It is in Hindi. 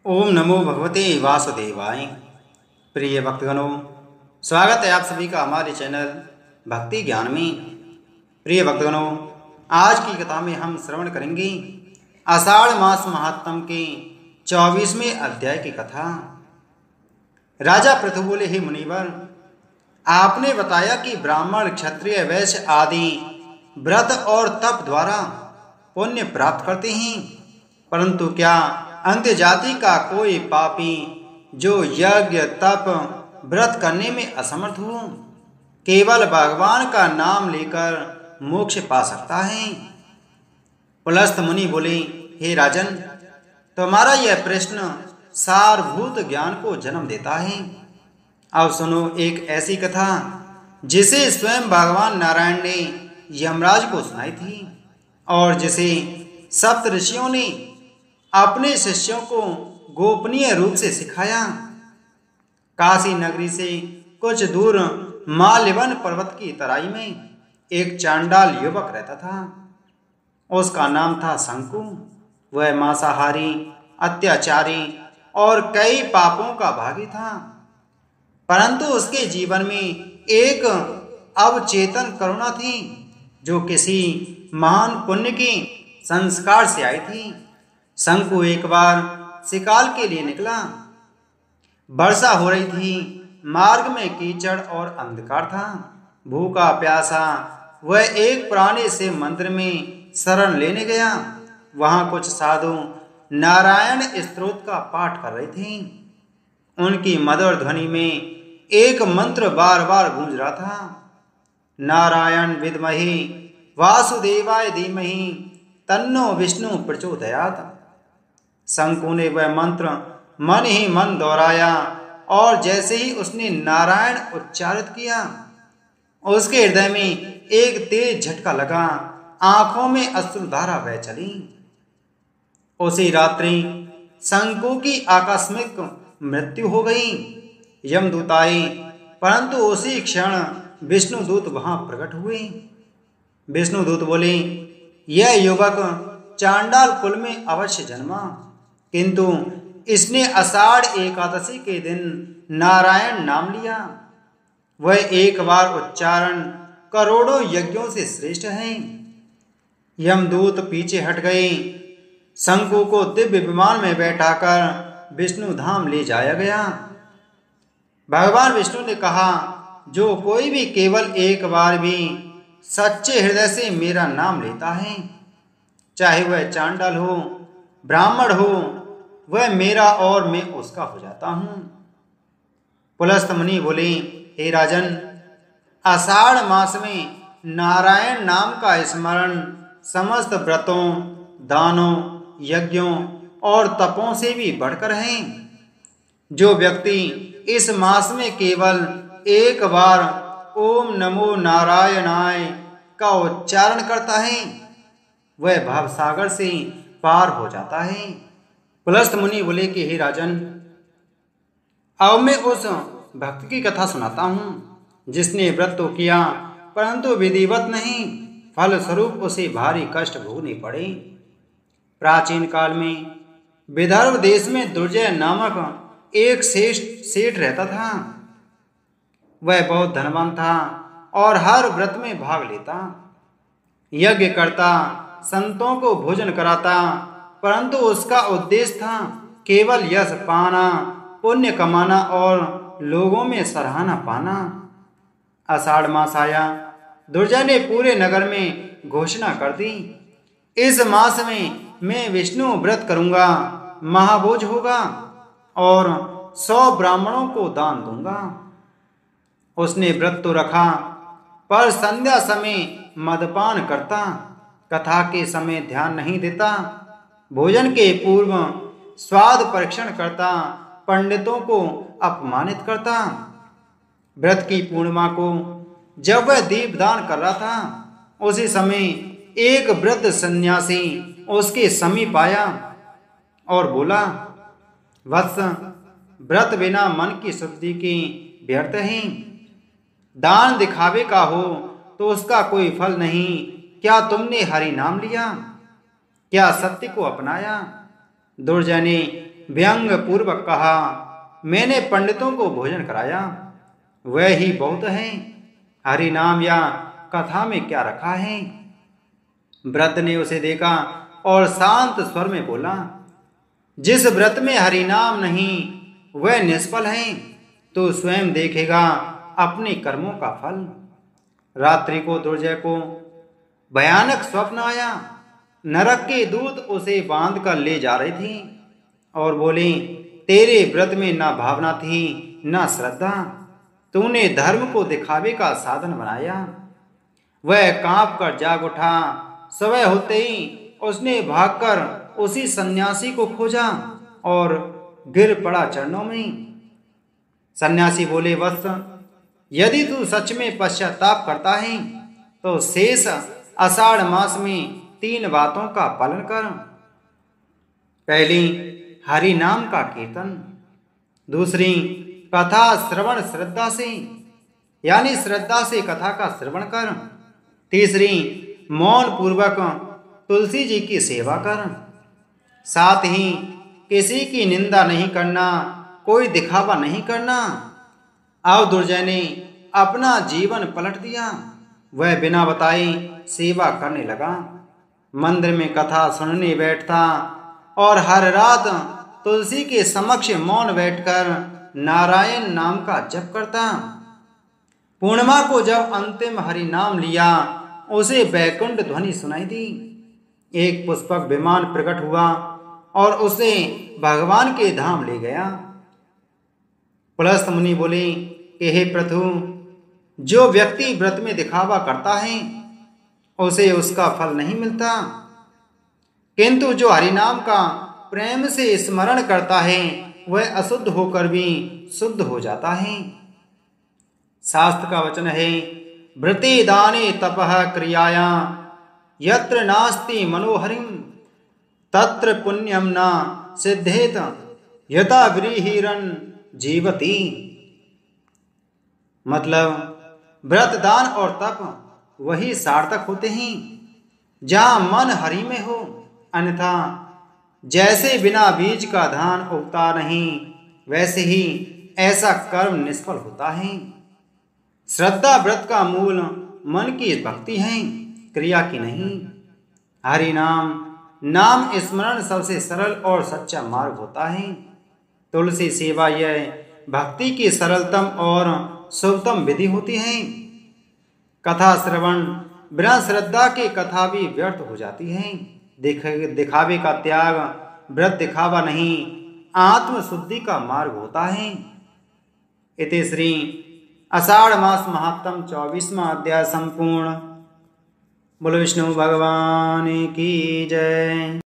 ओम नमो भगवते वासुदेवाय। प्रिय भक्तगणों, स्वागत है आप सभी का हमारे चैनल भक्ति ज्ञान में। प्रिय भक्तगणों, आज की कथा में हम श्रवण करेंगे आषाढ़ मास महात्म के 24वें अध्याय की कथा। राजा पृथु बोले, हे मुनिवर, आपने बताया कि ब्राह्मण, क्षत्रिय, वैश्य आदि व्रत और तप द्वारा पुण्य प्राप्त करते हैं, परंतु क्या अंत्य जाति का कोई पापी जो यज्ञ, तप, व्रत करने में असमर्थ हो, केवल भगवान का नाम लेकर मोक्ष पा सकता है? पुलस्त मुनि बोले, हे राजन, तुम्हारा यह प्रश्न सारभूत ज्ञान को जन्म देता है। अब सुनो एक ऐसी कथा जिसे स्वयं भगवान नारायण ने यमराज को सुनाई थी और जिसे सप्त ऋषियों ने अपने शिष्यों को गोपनीय रूप से सिखाया। काशी नगरी से कुछ दूर माल्यवन पर्वत की तराई में एक चांडाल युवक रहता था। उसका नाम था शंकु। वह मांसाहारी, अत्याचारी और कई पापों का भागी था, परंतु उसके जीवन में एक अवचेतन करुणा थी जो किसी महान पुण्य के संस्कार से आई थी। शंकु एक बार शिकार के लिए निकला। वर्षा हो रही थी, मार्ग में कीचड़ और अंधकार था। भूखा प्यासा वह एक पुराने से मंदिर में शरण लेने गया। वहां कुछ साधु नारायण स्तोत्र का पाठ कर रहे थे। उनकी मधुर ध्वनि में एक मंत्र बार बार गूंज रहा था, नारायण विद्महे वासुदेवाय धीमहि तन्नो विष्णु प्रचोदयात्। शंकु ने वह मंत्र मन ही मन दोहराया और जैसे ही उसने नारायण उच्चारित किया, उसके हृदय में एक तेज झटका लगा। आंखों में अश्रुधारा बह चली। उसी रात्रि शंकु की आकस्मिक मृत्यु हो गई। यमदूत आए, परंतु उसी क्षण विष्णुदूत वहां प्रकट हुए। विष्णुदूत बोले, यह युवक चांडाल कुल में अवश्य जन्मा, किंतु इसने आषाढ़ एकादशी के दिन नारायण नाम लिया। वह एक बार उच्चारण करोड़ों यज्ञों से श्रेष्ठ है। यमदूत पीछे हट गए। शंकु को दिव्य विमान में बैठाकर विष्णु धाम ले जाया गया। भगवान विष्णु ने कहा, जो कोई भी केवल एक बार भी सच्चे हृदय से मेरा नाम लेता है, चाहे वह चांडाल हो, ब्राह्मण हो, वह मेरा और मैं उसका हो जाता हूं। पुलस्त मुनि बोले, हे राजन, आषाढ़ मास में नारायण नाम का स्मरण समस्त व्रतों, दानों, यज्ञों और तपों से भी बढ़कर है। जो व्यक्ति इस मास में केवल एक बार ओम नमो नारायणाय का उच्चारण करता है, वह भवसागर से पार हो जाता है। पुलस्त मुनि बोले कि हे राजन, अब मैं उस भक्त की कथा सुनाता हूं जिसने व्रत तो किया परंतु विधिवत नहीं, फल स्वरूप उसे भारी कष्ट भोगने पड़े। प्राचीन काल में विदर्भ देश में दुर्जय नामक एक सेठ रहता था। वह बहुत धनवान था और हर व्रत में भाग लेता, यज्ञ करता, संतों को भोजन कराता, परंतु उसका उद्देश्य था केवल यश पाना, पुण्य कमाना और लोगों में सराहना पाना। आषाढ़ मास आया। दुर्जय ने पूरे नगर में घोषणा कर दी, इस मास में मैं विष्णु व्रत करूंगा, महाभोज होगा और 100 ब्राह्मणों को दान दूंगा। उसने व्रत तो रखा, पर संध्या समय मदपान करता, कथा के समय ध्यान नहीं देता, भोजन के पूर्व स्वाद परीक्षण करता, पंडितों को अपमानित करता। व्रत की पूर्णिमा को जब वह दीपदान कर रहा था, उसी समय एक वृद्ध सन्यासी उसके समीप आया और बोला, वत्स, व्रत बिना मन की शुद्धि की व्यर्थ है। दान दिखावे का हो तो उसका कोई फल नहीं। क्या तुमने हरि नाम लिया? क्या सत्य को अपनाया? दुर्जय ने व्यंग पूर्वक कहा, मैंने पंडितों को भोजन कराया, वह ही बहुत है, हरि नाम या कथा में क्या रखा है। वृद्ध ने उसे देखा और शांत स्वर में बोला, जिस व्रत में हरि नाम नहीं वह निष्फल है, तो स्वयं देखेगा अपने कर्मों का फल। रात्रि को दुर्जय को भयानक स्वप्न आया। नरक के दूत उसे बांध कर ले जा रहे थे और बोले, तेरे व्रत में न भावना थी न श्रद्धा, तूने धर्म को दिखावे का साधन बनाया। वह कांप कर जाग उठा। सुबह होते ही उसने भागकर उसी सन्यासी को खोजा और गिर पड़ा चरणों में। सन्यासी बोले, वत्स, यदि तू सच में पश्चाताप करता है तो शेष आषाढ़ मास में 3 बातों का पालन कर। पहली, हरि नाम का कीर्तन। दूसरी, कथा श्रवण श्रद्धा से, यानी श्रद्धा से कथा का श्रवण कर। तीसरी, मौन पूर्वक तुलसी जी की सेवा कर। साथ ही किसी की निंदा नहीं करना, कोई दिखावा नहीं करना। अब दुर्जय ने अपना जीवन पलट दिया। वह बिना बताए सेवा करने लगा, मंदिर में कथा सुनने बैठता और हर रात तुलसी के समक्ष मौन बैठकर नारायण नाम का जप करता। पूर्णिमा को जब अंतिम हरि नाम लिया, उसे वैकुंठ ध्वनि सुनाई दी। एक पुष्पक विमान प्रकट हुआ और उसे भगवान के धाम ले गया। पुलस्त मुनि बोले कि हे प्रभु, जो व्यक्ति व्रत में दिखावा करता है उसे उसका फल नहीं मिलता, किंतु जो हरिनाम का प्रेम से स्मरण करता है वह अशुद्ध होकर भी शुद्ध हो जाता है। शास्त्र का वचन है, व्रते दाने तपः क्रियाया यत्र नास्ति मनोहरिम तत्र पुण्यम न सिद्धेत यथा व्रीहिरन जीवति। मतलब व्रत, दान और तप वही सार्थक होते हैं जहां मन हरि में हो, अन्यथा जैसे बिना बीज का धान उगता नहीं, वैसे ही ऐसा कर्म निष्फल होता है। श्रद्धा व्रत का मूल मन की भक्ति है, क्रिया की नहीं। हरि नाम स्मरण सबसे सरल और सच्चा मार्ग होता है। तुलसी सेवा यह भक्ति की सरलतम और शुभतम विधि होती है। कथा श्रवण बिना श्रद्धा के कथा भी व्यर्थ हो जाती है। दिखावे का त्याग, व्रत दिखावा नहीं, आत्म शुद्धि का मार्ग होता है। इति श्री आषाढ़ मास महात्म 24वां अध्याय संपूर्ण। बोलो विष्णु भगवान की जय।